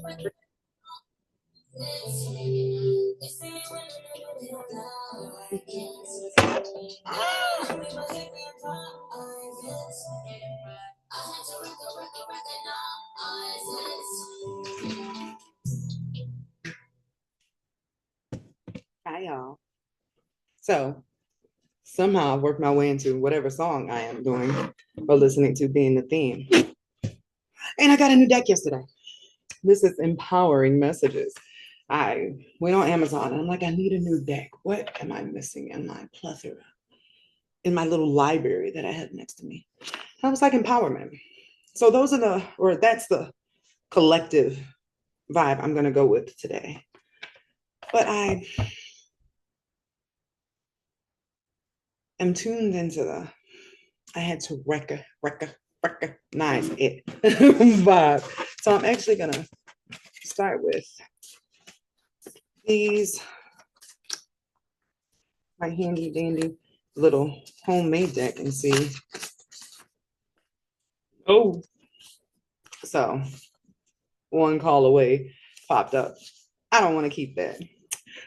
Hi, y'all. So somehow I've worked my way into whatever song I am doing or listening to being the theme. And I got a new deck yesterday. This is Empowering Messages. I went on Amazon and I'm like, I need a new deck. What am I missing in my plethora, in my little library that I had next to me? I was like, empowerment. So that's the collective vibe I'm going to go with today. But I am tuned into I had to recognize it vibe. So I'm actually going to start with these, my handy dandy little homemade deck and see. Oh, so one call away popped up. I don't want to keep that.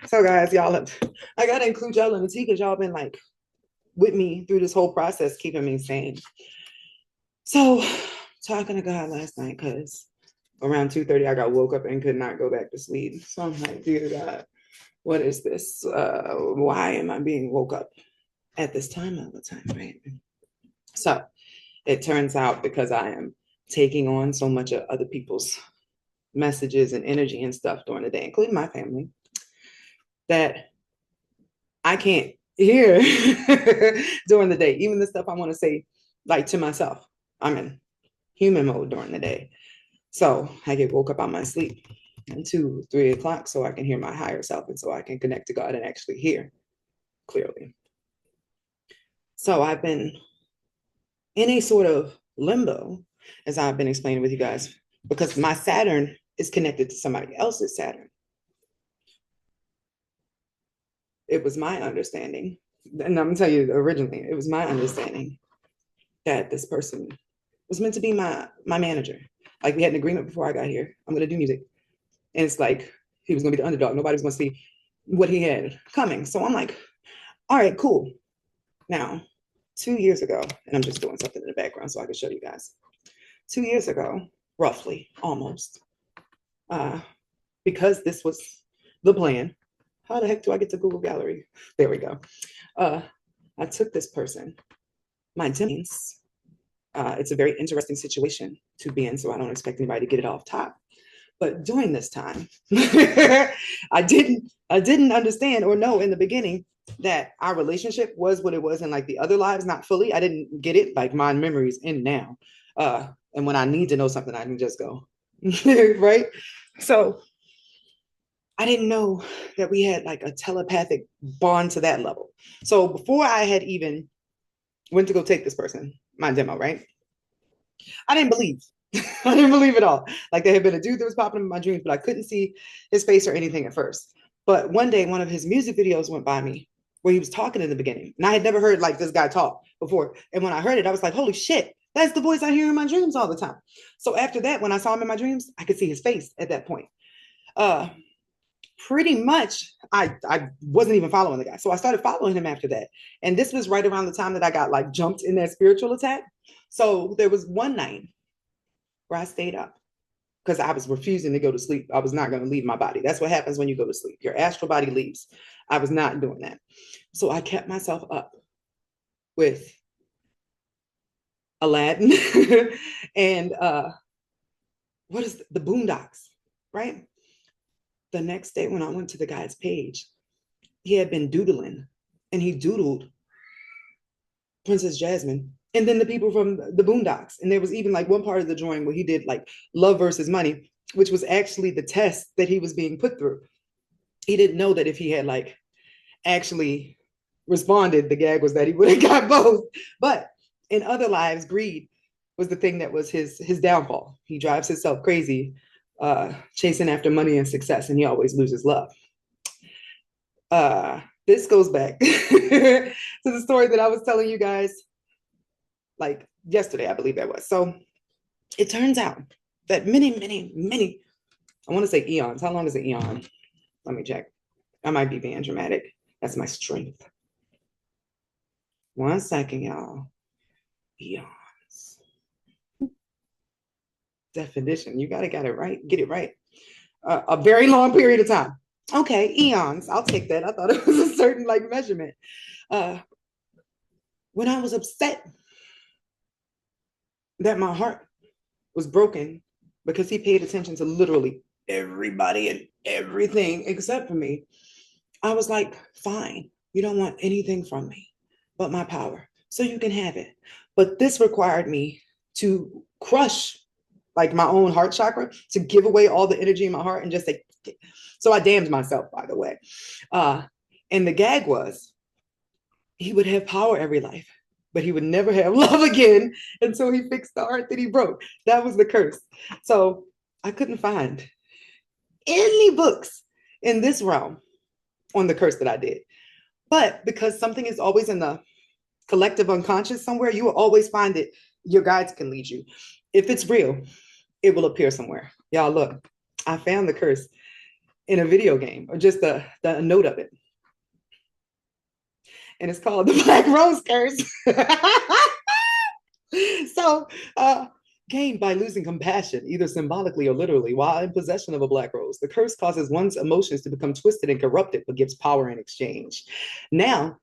So guys, I got to include y'all in the tea because y'all been like with me through this whole process, keeping me sane. So talking to God last night because around 2:30 I got woke up and could not go back to sleep. So I'm like, dear God, what is this? Why am I being woke up at this time all the time, right? So it turns out because I am taking on so much of other people's messages and energy and stuff during the day, including my family, that I can't hear during the day. Even the stuff I want to say, like to myself, I'm in human mode during the day. So I get woke up on my sleep at 2, 3 o'clock so I can hear my higher self and so I can connect to God and actually hear clearly. So I've been in a sort of limbo, as I've been explaining with you guys, because my Saturn is connected to somebody else's Saturn. It was my understanding, and I'm gonna tell you originally, it was my understanding that this person was meant to be my manager. Like we had an agreement before I got here. I'm gonna do music. And it's like he was gonna be the underdog. Nobody was gonna see what he had coming. So I'm like, all right, cool. Now, 2 years ago, and I'm just doing something in the background so I can show you guys. 2 years ago, roughly, almost, uh, because this was the plan. How the heck do I get to Google Gallery? There we go. I took this person, my Demons. It's a very interesting situation to be in, so I don't expect anybody to get it off top. But during this time, I didn't understand or know in the beginning that our relationship was what it was in like the other lives, not fully. I didn't get it, like my memories in now. And when I need to know something, I can just go. Right? So I didn't know that we had like a telepathic bond to that level. So before I had even went to go take this person, my demo, right? I didn't believe. I didn't believe it all. Like there had been a dude that was popping up in my dreams, but I couldn't see his face or anything at first. But one day, one of his music videos went by me where he was talking in the beginning. And I had never heard like this guy talk before. And when I heard it, I was like, holy shit, that's the voice I hear in my dreams all the time. So after that, when I saw him in my dreams, I could see his face at that point. Uh, Pretty much, I wasn't even following the guy. So I started following him after that. And this was right around the time that I got like jumped in that spiritual attack. So there was one night where I stayed up because I was refusing to go to sleep. I was not going to leave my body. That's what happens when you go to sleep. Your astral body leaves. I was not doing that. So I kept myself up with Aladdin and what is the Boondocks, right? The next day when I went to the guy's page, he had been doodling and he doodled Princess Jasmine and then the people from the Boondocks. And there was even like one part of the drawing where he did like love versus money, which was actually the test that he was being put through. He didn't know that if he had like actually responded, the gag was that he would have got both. But in other lives, greed was the thing that was his downfall. He drives himself crazy, chasing after money and success, and he always loses love. This goes back to the story that I was telling you guys like yesterday, I believe that was. So it turns out that many, I want to say eons. How long is an eon? Let me check. I might be being dramatic. That's my strength. 1 second, y'all. Eons. Definition. You gotta get it right. Get it right. A very long period of time. Okay, eons. I'll take that. I thought it was a certain like measurement. When I was upset that my heart was broken because he paid attention to literally everybody and everything except for me, I was like, fine, you don't want anything from me but my power, so you can have it. But this required me to crush like my own heart chakra, to give away all the energy in my heart and just say, so I damned myself, by the way. And the gag was, he would have power every life, but he would never have love again until he fixed the heart that he broke. That was the curse. So I couldn't find any books in this realm on the curse that I did. But because something is always in the collective unconscious somewhere, you will always find it. Your guides can lead you. If it's real, it will appear somewhere. Y'all, look, I found the curse in a video game, or just the note of it. And it's called the Black Rose Curse. So, gained by losing compassion, either symbolically or literally, while in possession of a black rose. The curse causes one's emotions to become twisted and corrupted, but gives power in exchange. Now,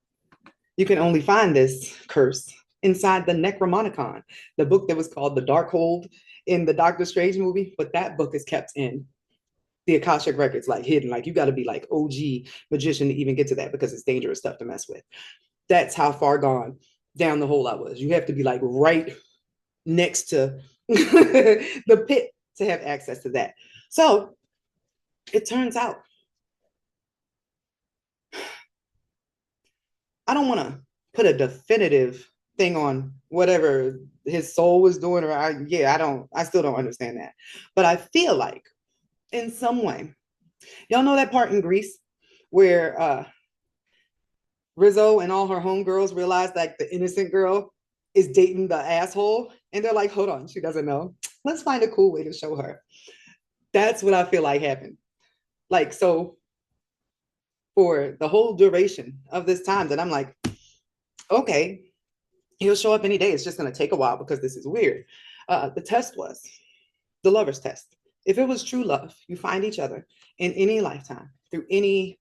you can only find this curse inside the Necromonicon, the book that was called The Darkhold in the Doctor Strange movie, but that book is kept in the Akashic Records, like hidden. Like you got to be like OG magician to even get to that because it's dangerous stuff to mess with. That's how far gone down the hole I was. You have to be like right next to the pit to have access to that. So it turns out, I don't want to put a definitive thing on whatever his soul was doing, or I still don't understand that. But I feel like in some way, y'all know that part in Grease where Rizzo and all her homegirls realize like the innocent girl is dating the asshole, and they're like, hold on, she doesn't know. Let's find a cool way to show her. That's what I feel like happened. Like, so for the whole duration of this time that I'm like, okay, he'll show up any day. It's just going to take a while because this is weird. The test was the lover's test. If it was true love, you find each other in any lifetime through any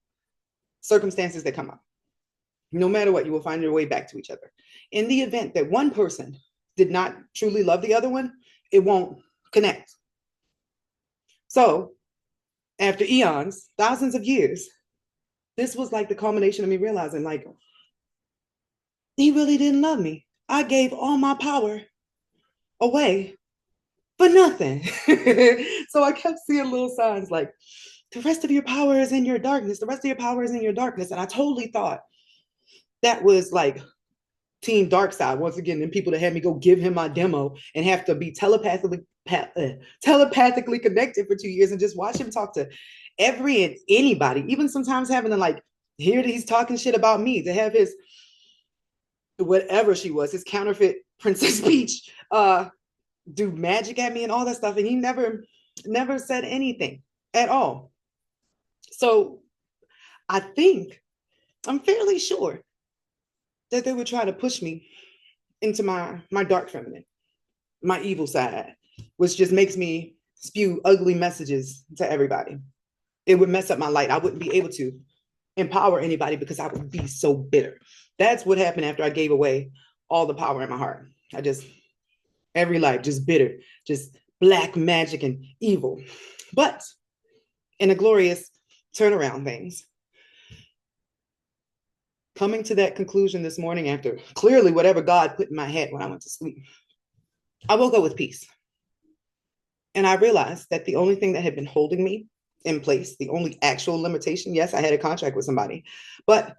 circumstances that come up. No matter what, you will find your way back to each other. In the event that one person did not truly love the other one, it won't connect. So after eons, thousands of years, this was like the culmination of me realizing like, he really didn't love me. I gave all my power away for nothing. So I kept seeing little signs like, the rest of your power is in your darkness. The rest of your power is in your darkness. And I totally thought that was like Team Dark Side once again, and people that had me go give him my demo and have to be telepathically connected for 2 years and just watch him talk to every and anybody, even sometimes having to like hear that he's talking shit about me, to have his whatever she was, his counterfeit Princess Peach, do magic at me and all that stuff, and he never said anything at all. So I think, I'm fairly sure that they would try to push me into my dark feminine, my evil side, which just makes me spew ugly messages to everybody. It would mess up my light. I wouldn't be able to empower anybody because I would be so bitter. That's what happened after I gave away all the power in my heart. I just, every life, just bitter, just black magic and evil. But in a glorious turnaround things, coming to that conclusion this morning after clearly whatever God put in my head when I went to sleep, I woke up with peace. And I realized that the only thing that had been holding me in place, the only actual limitation, yes, I had a contract with somebody, but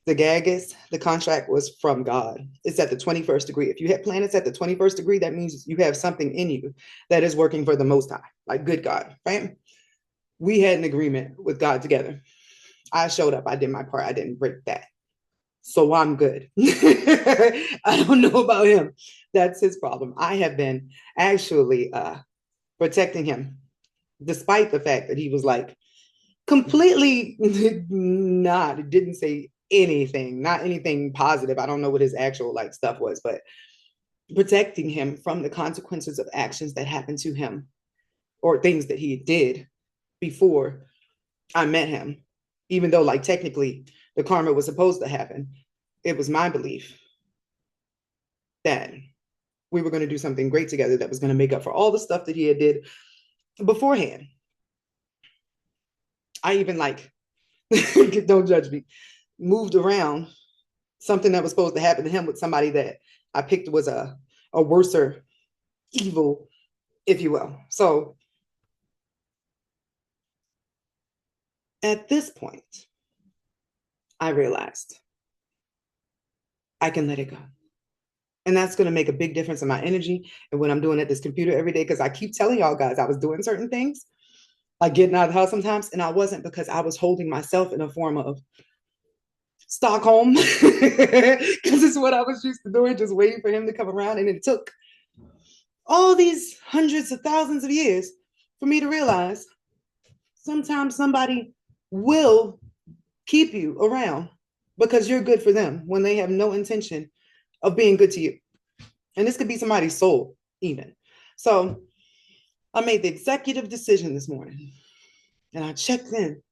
the gag is the contract was from God. It's at the 21st degree. If you have planets at the 21st degree, that means you have something in you that is working for the Most High, like good God, right? We had an agreement with God together. I showed up. I did my part. I didn't break that. So I'm good. I don't know about him. That's his problem. I have been actually protecting him despite the fact that he was like completely not, didn't say anything, not anything positive. I don't know what his actual like stuff was, but protecting him from the consequences of actions that happened to him or things that he did before I met him, even though like technically the karma was supposed to happen. It was my belief that we were going to do something great together that was going to make up for all the stuff that he had did beforehand. I even like, don't judge me, moved around something that was supposed to happen to him with somebody that I picked was a worser evil, if you will. So at this point, I realized I can let it go. And that's going to make a big difference in my energy and when I'm doing at this computer every day. Because I keep telling y'all guys, I was doing certain things, like getting out of the house sometimes, and I wasn't because I was holding myself in a form of Stockholm, because it's what I was used to doing, just waiting for him to come around. And it took all these hundreds of thousands of years for me to realize sometimes somebody will keep you around because you're good for them when they have no intention of being good to you. And this could be somebody's soul, even. So I made the executive decision this morning and I checked in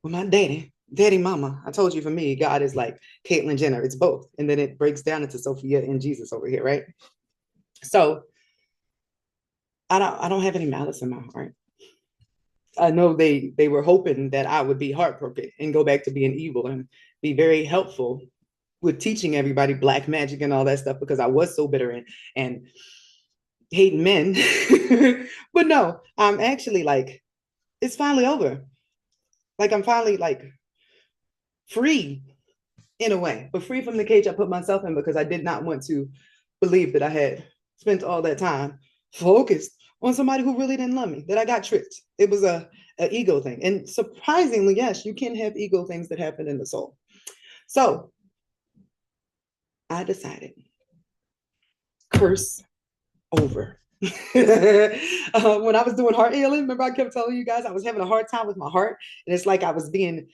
with my daddy mama. I told you for me, God is like Caitlyn Jenner, it's both. And then it breaks down into Sophia and Jesus over here, right? So I don't have any malice in my heart. I know they were hoping that I would be heartbroken and go back to being evil and be very helpful with teaching everybody black magic and all that stuff because I was so bitter and hating men. But no, I'm actually like, it's finally over. Like I'm finally like free in a way, but free from the cage I put myself in because I did not want to believe that I had spent all that time focused on somebody who really didn't love me, that I got tricked. It was a ego thing. And surprisingly, yes, you can have ego things that happen in the soul. So I decided, curse over. When I was doing heart healing, remember I kept telling you guys I was having a hard time with my heart, and it's like I was being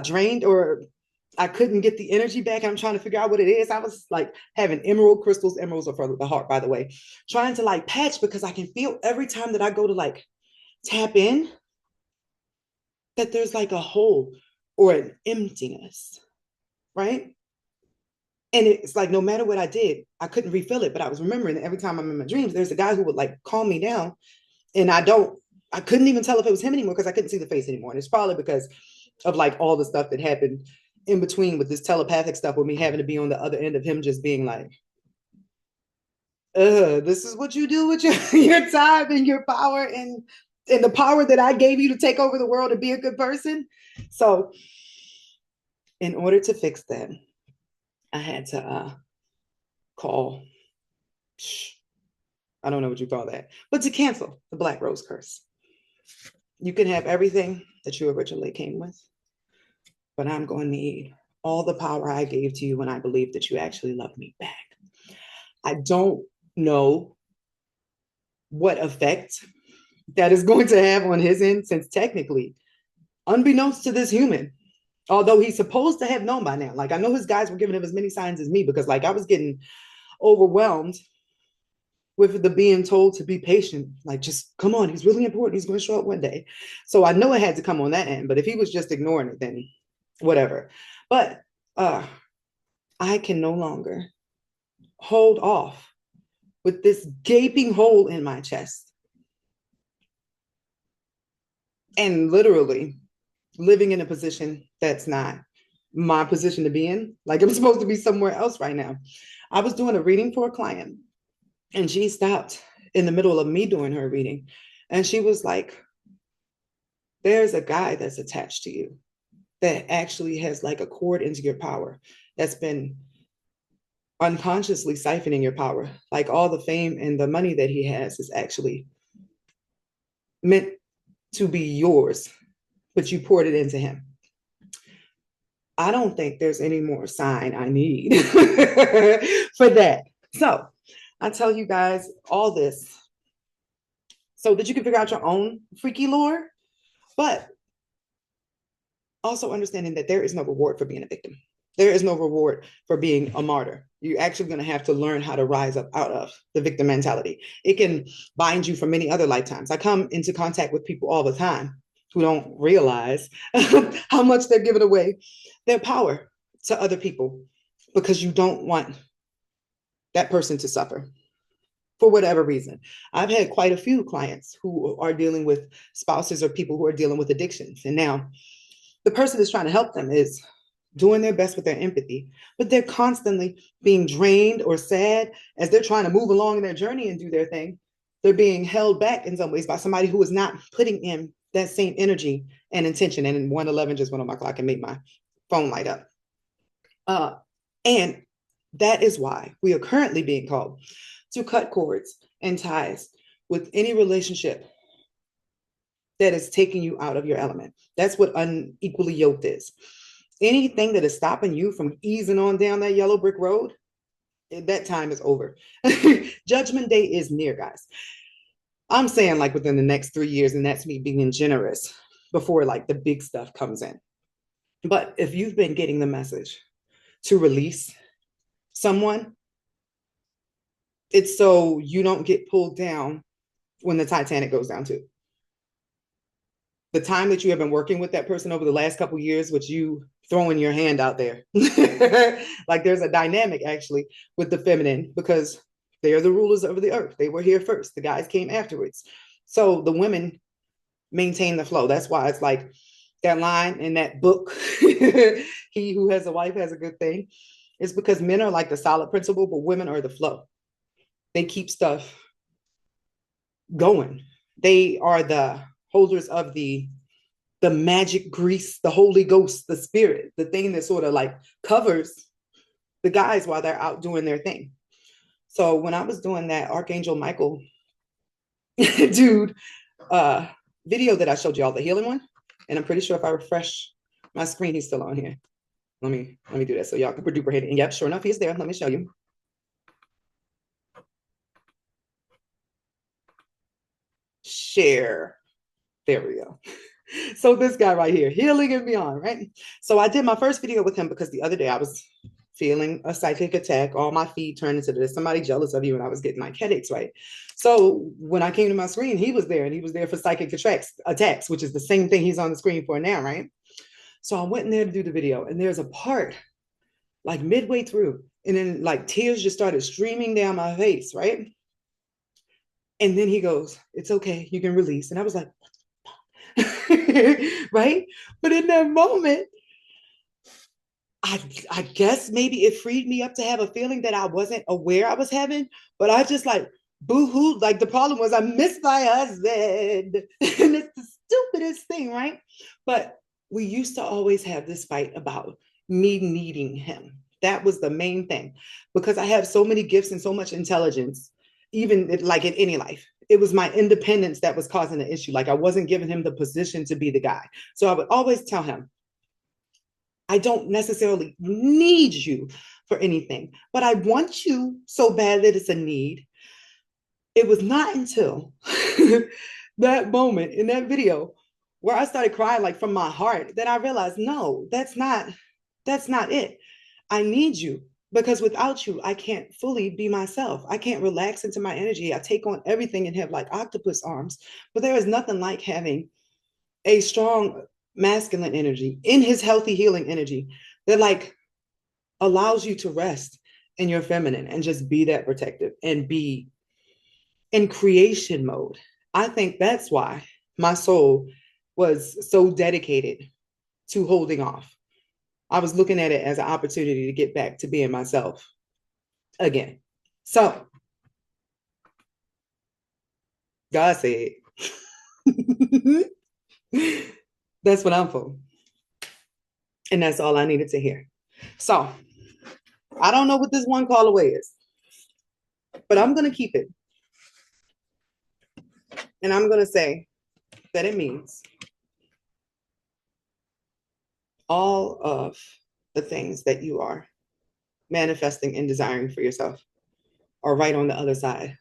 drained or I couldn't get the energy back. I'm trying to figure out what it is. I was like having emerald crystals. Emeralds are for the heart, by the way. Trying to like patch because I can feel every time that I go to like tap in that there's like a hole or an emptiness, right? And it's like no matter what I did, I couldn't refill it. But I was remembering that every time I'm in my dreams, there's a guy who would like calm me down, and I couldn't even tell if it was him anymore because I couldn't see the face anymore. And it's probably because of like all the stuff that happened in between with this telepathic stuff with me having to be on the other end of him just being like, this is what you do with your time and your power and the power that I gave you to take over the world and be a good person. So in order to fix that, I had to call, I don't know what you call that, but to cancel the Black Rose curse. You can have everything that you originally came with, but I'm going to need all the power I gave to you when I believed that you actually loved me back. I don't know what effect that is going to have on his end, since technically, unbeknownst to this human, although he's supposed to have known by now, like I know his guys were giving him as many signs as me because like I was getting overwhelmed with the being told to be patient, like just come on, he's really important, he's going to show up one day. So I know it had to come on that end, but if he was just ignoring it, then whatever. But I can no longer hold off with this gaping hole in my chest and literally living in a position that's not my position to be in. Like I'm supposed to be somewhere else right now. I was doing a reading for a client and she stopped in the middle of me doing her reading. And she was like, there's a guy that's attached to you that actually has like a cord into your power that's been unconsciously siphoning your power. Like all the fame and the money that he has is actually meant to be yours, but you poured it into him. I don't think there's any more sign I need for that. So I tell you guys all this so that you can figure out your own freaky lore, but also understanding that there is no reward for being a victim. There is no reward for being a martyr. You're actually going to have to learn how to rise up out of the victim mentality. It can bind you for many other lifetimes. I come into contact with people all the time who don't realize how much they're giving away their power to other people because you don't want that person to suffer for whatever reason. I've had quite a few clients who are dealing with spouses or people who are dealing with addictions. And now the person that's trying to help them is doing their best with their empathy, but they're constantly being drained or sad as they're trying to move along in their journey and do their thing. They're being held back in some ways by somebody who is not putting in that same energy and intention. And 111 just went on my clock and made my phone light up. And that is why we are currently being called to cut cords and ties with any relationship that is taking you out of your element. That's what unequally yoked is. Anything that is stopping you from easing on down that yellow brick road, that time is over. Judgment day is near, guys. I'm saying like within the next 3 years, and that's me being generous before like the big stuff comes in. But if you've been getting the message to release someone, it's so you don't get pulled down when the Titanic goes down too. The time that you have been working with that person over the last couple of years, which you throwing your hand out there, like there's a dynamic actually with the feminine because they are the rulers of the earth. They were here first. The guys came afterwards. So the women maintain the flow. That's why it's like that line in that book, he who has a wife has a good thing. It's because men are like the solid principle, but women are the flow. They keep stuff going. They are the holders of the magic grease, the Holy Ghost, the spirit, the thing that sort of like covers the guys while they're out doing their thing. So when I was doing that Archangel Michael dude video that I showed you all, the healing one, and I'm pretty sure if I refresh my screen, he's still on here. Let me do that so y'all can duper hit it. And yep, sure enough, he's there. Let me show you. Share. There we go. So this guy right here, healing and beyond, right? So I did my first video with him because the other day I was feeling a psychic attack. All my feed turned into this. Somebody jealous of you, and I was getting like headaches, right? So when I came to my screen, he was there, and he was there for psychic attacks, which is the same thing he's on the screen for now, right? So I went in there to do the video, and there's a part like midway through, and then like tears just started streaming down my face, right? And then he goes, "It's okay, you can release." And I was like, right? But in that moment, I guess maybe it freed me up to have a feeling that I wasn't aware I was having, but I just like boo-hoo. Like the problem was I missed my husband. And it's the stupidest thing, right? But we used to always have this fight about me needing him. That was the main thing because I have so many gifts and so much intelligence, even like in any life. It was my independence that was causing the issue. Like I wasn't giving him the position to be the guy. So I would always tell him, I don't necessarily need you for anything, but I want you so bad that it's a need. It was not until that moment in that video where I started crying like from my heart that I realized, no, that's not it. I need you because without you, I can't fully be myself. I can't relax into my energy. I take on everything and have like octopus arms, but there is nothing like having a strong masculine energy in his healthy healing energy that like allows you to rest in your feminine and just be that protective and be in creation mode. I think that's why my soul was so dedicated to holding off. I was looking at it as an opportunity to get back to being myself again. So God said, that's what I'm for. And that's all I needed to hear. So I don't know what this one call away is, but I'm going to keep it. And I'm going to say that it means all of the things that you are manifesting and desiring for yourself are right on the other side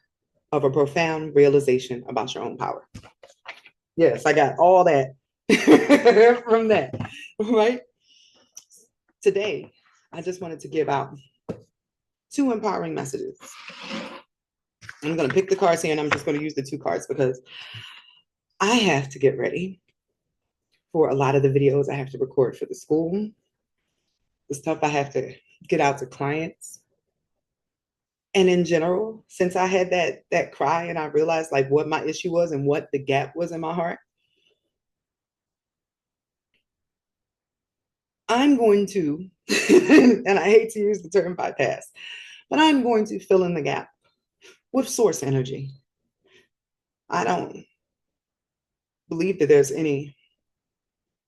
of a profound realization about your own power. Yes, I got all that from that, right? Today, I just wanted to give out 2 empowering messages. I'm going to pick the cards here and I'm just going to use the 2 cards because I have to get ready for a lot of the videos I have to record for the school, the stuff I have to get out to clients. And in general, since I had that cry and I realized like what my issue was and what the gap was in my heart, I'm going to, and I hate to use the term bypass, but I'm going to fill in the gap with source energy. I don't believe that there's any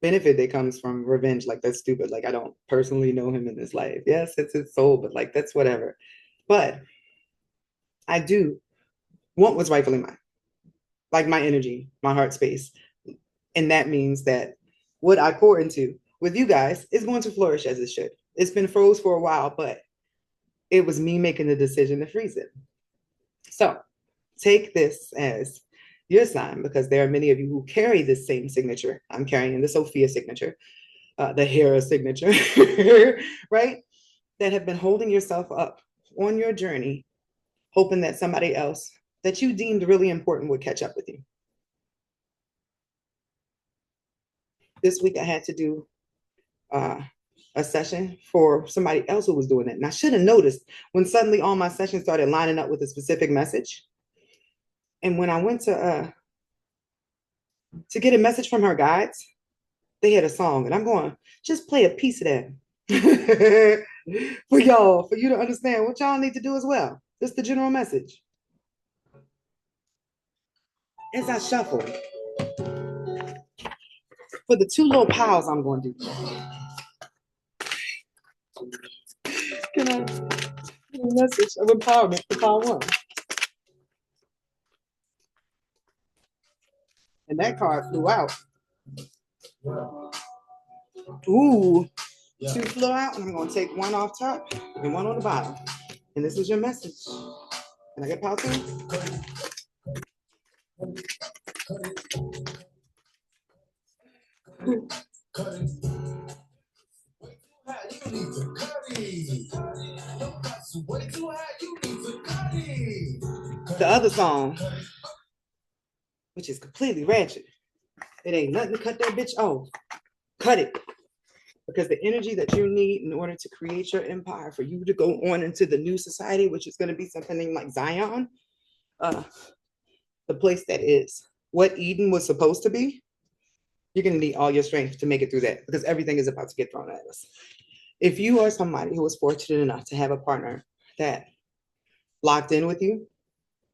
benefit that comes from revenge. Like, that's stupid. Like, I don't personally know him in this life. Yes, it's his soul, but like, that's whatever. But I do want what's rightfully mine, like my energy, my heart space. And that means that what I pour into with you guys is going to flourish as it should. It's been froze for a while, but it was me making the decision to freeze it. So take this as your sign, because there are many of you who carry this same signature. I'm carrying the Sophia signature, the Hera signature, right? That have been holding yourself up on your journey, hoping that somebody else that you deemed really important would catch up with you. This week I had to do a session for somebody else who was doing it. And I should have noticed when suddenly all my sessions started lining up with a specific message. And when I went to get a message from her guides, they had a song, and I'm going, just play a piece of that for y'all, for you to understand what y'all need to do as well. Just the general message. As I shuffle, for the 2 little piles I'm going to do. Can I a message of empowerment for pile 1? And that card flew out. Ooh, 2 flew out, and I'm going to take 1 off top and 1 on the bottom. And this is your message. Can I get pile 2? The other song, which is completely ratchet. It ain't nothing to cut that bitch off. Cut it. Because the energy that you need in order to create your empire, for you to go on into the new society, which is going to be something like Zion, the place that is what Eden was supposed to be, you're going to need all your strength to make it through that, because everything is about to get thrown at us. If you are somebody who was fortunate enough to have a partner that locked in with you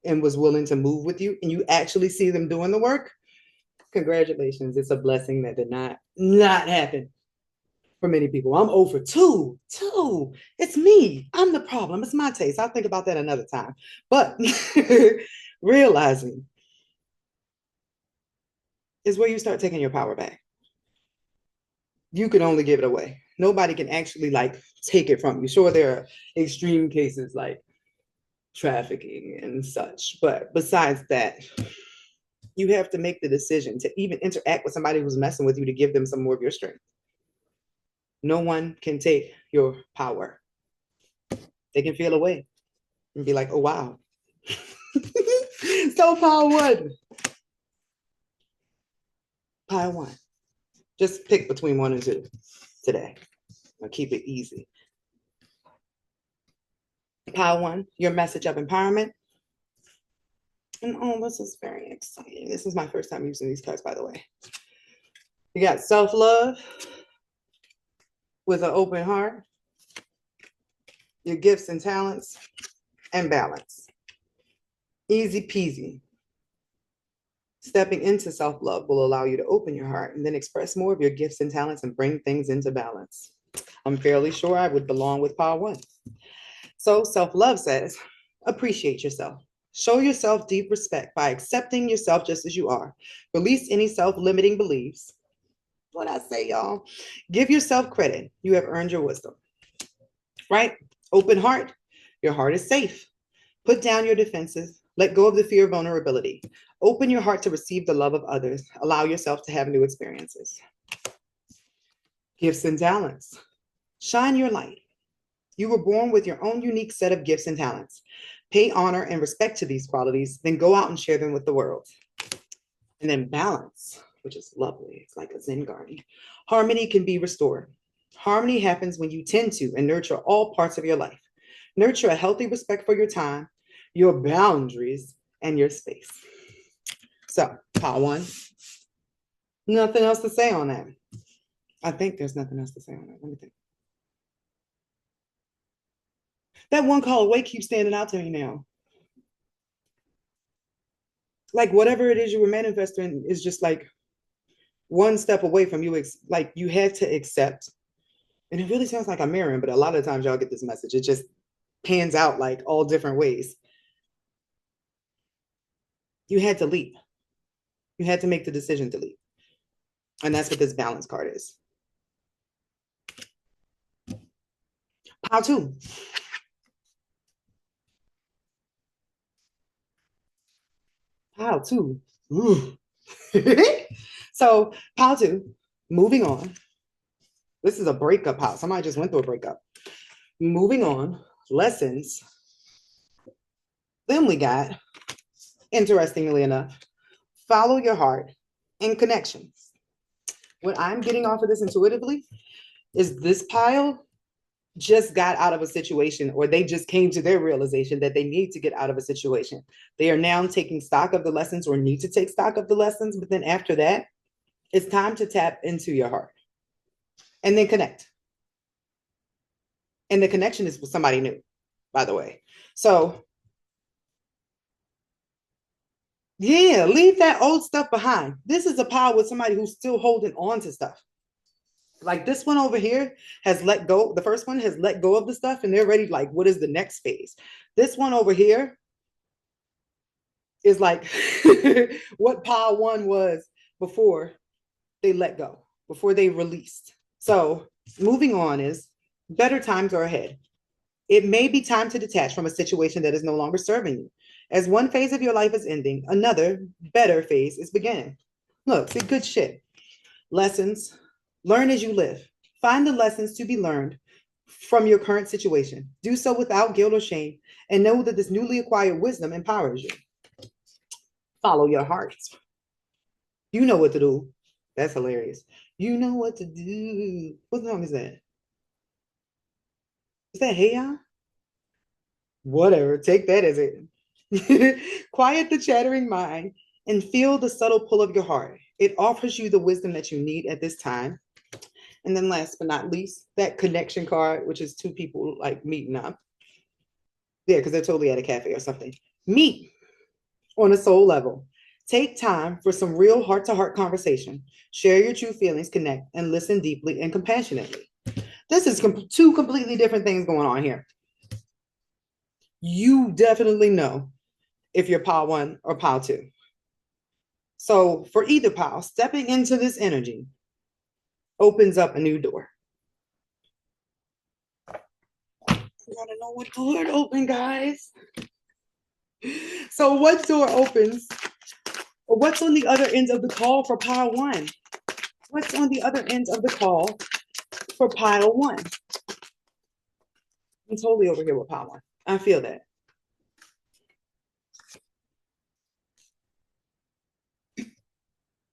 and was willing to move with you, and you actually see them doing the work, congratulations. It's a blessing that did not happen for many people. I'm over 2. It's me. I'm the problem. It's my taste. I'll think about that another time. But realizing is where you start taking your power back. You can only give it away. Nobody can actually like take it from you. Sure, there are extreme cases like trafficking and such, but besides that, you have to make the decision to even interact with somebody who's messing with you to give them some more of your strength. No one can take your power. They can feel away and be like, oh, wow. So pile 1. Pile 1. Just pick between 1 and 2 today. I'll keep it easy. Pile 1, your message of empowerment. And oh, this is very exciting. This is my first time using these cards, by the way. You got self-love with an open heart, your gifts and talents, and balance. Easy peasy. Stepping into self-love will allow you to open your heart and then express more of your gifts and talents and bring things into balance. I'm fairly sure I would belong with pile 1. So self-love says, appreciate yourself. Show yourself deep respect by accepting yourself just as you are. Release any self-limiting beliefs. What I say, y'all. Give yourself credit. You have earned your wisdom. Right? Open heart. Your heart is safe. Put down your defenses. Let go of the fear of vulnerability. Open your heart to receive the love of others. Allow yourself to have new experiences. Gifts and talents. Shine your light. You were born with your own unique set of gifts and talents. Pay honor and respect to these qualities, then go out and share them with the world. And then balance, which is lovely. It's like a Zen garden. Harmony can be restored. Harmony happens when you tend to and nurture all parts of your life. Nurture a healthy respect for your time, your boundaries, and your space. So, part one. Nothing else to say on that. I think there's nothing else to say on that. Let me think. That one call away keeps standing out to me now. Like whatever it is you were manifesting is just like one step away from you. Like you had to accept. And it really sounds like I'm mirroring, but a lot of times y'all get this message. It just pans out like all different ways. You had to leap. You had to make the decision to leap. And that's what this balance card is. How to? How to? So, how to? Moving on. This is a breakup house. Somebody just went through a breakup. Moving on. Lessons. Then we got, interestingly enough, follow your heart and connections. What I'm getting off of this intuitively is this pile just got out of a situation, or they just came to their realization that they need to get out of a situation. They are now taking stock of the lessons or need to take stock of the lessons. But then after that, it's time to tap into your heart and then connect. And the connection is with somebody new, by the way. So yeah, leave that old stuff behind. This is a pile with somebody who's still holding on to stuff. Like this one over here has let go. The first one has let go of the stuff and they're ready. Like, what is the next phase? This one over here is like what pile one was before they let go, before they released. So moving on is better times are ahead. It may be time to detach from a situation that is no longer serving you. As one phase of your life is ending, another better phase is beginning. Look, see, good shit. Lessons. Learn as you live. Find the lessons to be learned from your current situation. Do so without guilt or shame, and know that this newly acquired wisdom empowers you. Follow your heart. You know what to do. That's hilarious. You know what to do. What song is that? Is that Hey Ya? Whatever. Take that as it. Quiet the chattering mind and feel the subtle pull of your heart. It offers you the wisdom that you need at this time. And then last but not least, that connection card, which is two people like meeting up. Yeah, because they're totally at a cafe or something. Meet on a soul level. Take time for some real heart-to-heart conversation. Share your true feelings, connect, and listen deeply and compassionately. This is two completely different things going on here. You definitely know if you're pile one or pile two. So for either pile, stepping into this energy opens up a new door. I gotta know what door open, guys. So what door opens? Or what's on the other end of the call for pile one? What's on the other end of the call for pile one? I'm totally over here with pile one. I feel that.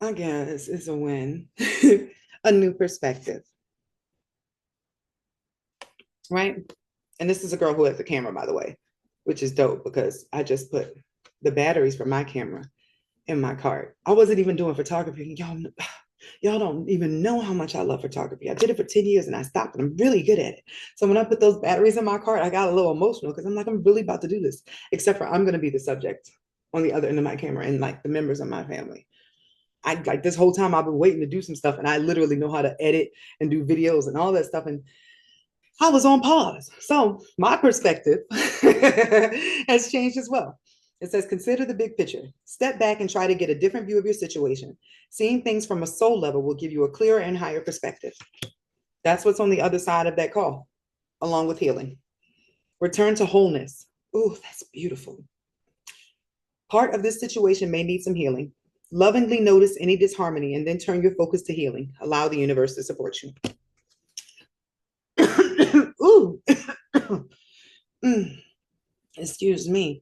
I guess it's a win. A new perspective. Right? And this is a girl who has a camera, by the way, which is dope because I just put the batteries for my camera in my cart. I wasn't even doing photography. Y'all don't even know how much I love photography. I did it for 10 years and I stopped, and I'm really good at it. So when I put those batteries in my cart, I got a little emotional because I'm like, I'm really about to do this, except for I'm going to be the subject on the other end of my camera and like the members of my family. I like this whole time I've been waiting to do some stuff, and I literally know how to edit and do videos and all that stuff. And I was on pause. So my perspective has changed as well. It says, consider the big picture. Step back and try to get a different view of your situation. Seeing things from a soul level will give you a clearer and higher perspective. That's what's on the other side of that call, along with healing. Return to wholeness. Oh, that's beautiful. Part of this situation may need some healing. Lovingly notice any disharmony and then turn your focus to healing. Allow the universe to support you. Ooh. Excuse me.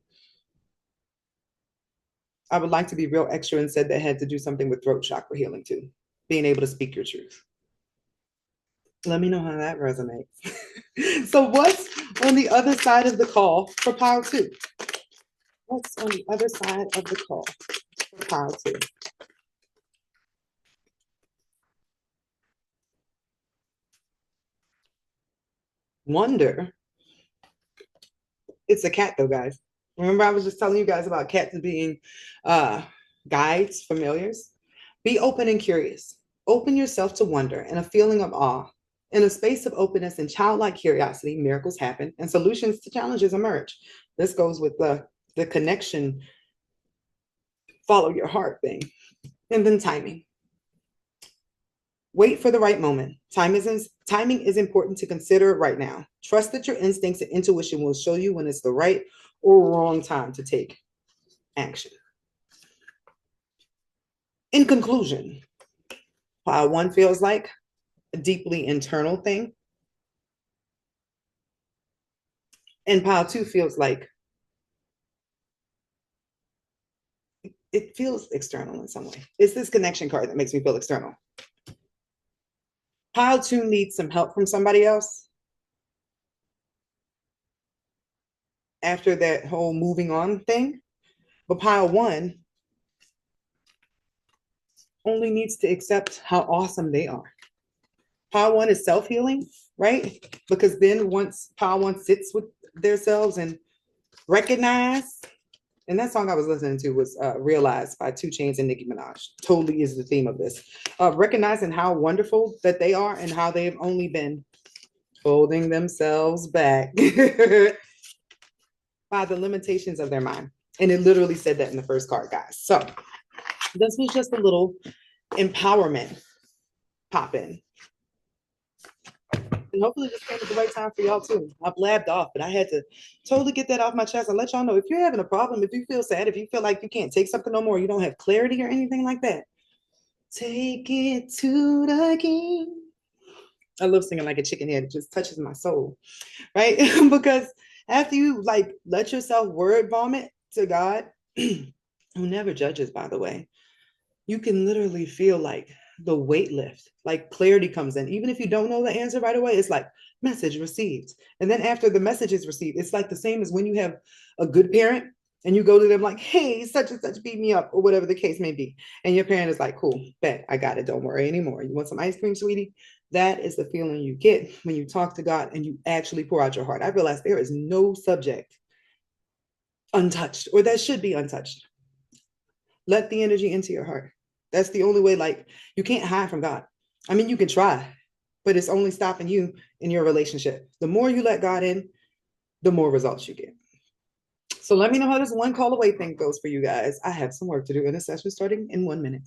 I would like to be real extra and said that had to do something with throat chakra healing too. Being able to speak your truth. Let me know how that resonates. So what's on the other side of the call for pile two? What's on the other side of the call for pile two? Wonder. It's a cat though, guys. Remember I was just telling you guys about cats being guides, familiars? Be open and curious. Open yourself to wonder and a feeling of awe. In a space of openness and childlike curiosity, miracles happen and solutions to challenges emerge. This goes with the connection, follow your heart thing. And then timing. Wait for the right moment. Timing is important to consider right now. Trust that your instincts and intuition will show you when it's the right or wrong time to take action. In conclusion, pile one feels like a deeply internal thing. And pile two feels like it feels external in some way. It's this connection card that makes me feel external. Pile two needs some help from somebody else after that whole moving on thing. But pile one only needs to accept how awesome they are. Pile one is self-healing, right? Because then once pile one sits with themselves and recognize, and that song I was listening to was Realized by 2 Chainz and Nicki Minaj. Totally is the theme of this. Recognizing how wonderful that they are and how they've only been holding themselves back by the limitations of their mind. And it literally said that in the first card, guys. So this was just a little empowerment pop in. And hopefully this came at the right time for y'all too. I blabbed off, but I had to totally get that off my chest and let y'all know if you're having a problem, if you feel sad, if you feel like you can't take something no more, you don't have clarity or anything like that, take it to the king. I love singing like a chicken head. It just touches my soul, right? Because after you like let yourself word vomit to God, who never judges, by the way, you can literally feel like the weight lift, like clarity comes in. Even if you don't know the answer right away, it's like message received. And then after the message is received, it's like the same as when you have a good parent and you go to them like, hey, such and such beat me up, or whatever the case may be. And your parent is like, cool, bet, I got it. Don't worry anymore. You want some ice cream, sweetie? That is the feeling you get when you talk to God and you actually pour out your heart. I realize there is no subject untouched, or that should be untouched. Let the energy into your heart. That's the only way. Like, you can't hide from God. I mean, you can try, but it's only stopping you in your relationship. The more you let God in, the more results you get. So let me know how this one call away thing goes for you guys. I have some work to do in a session starting in 1 minute.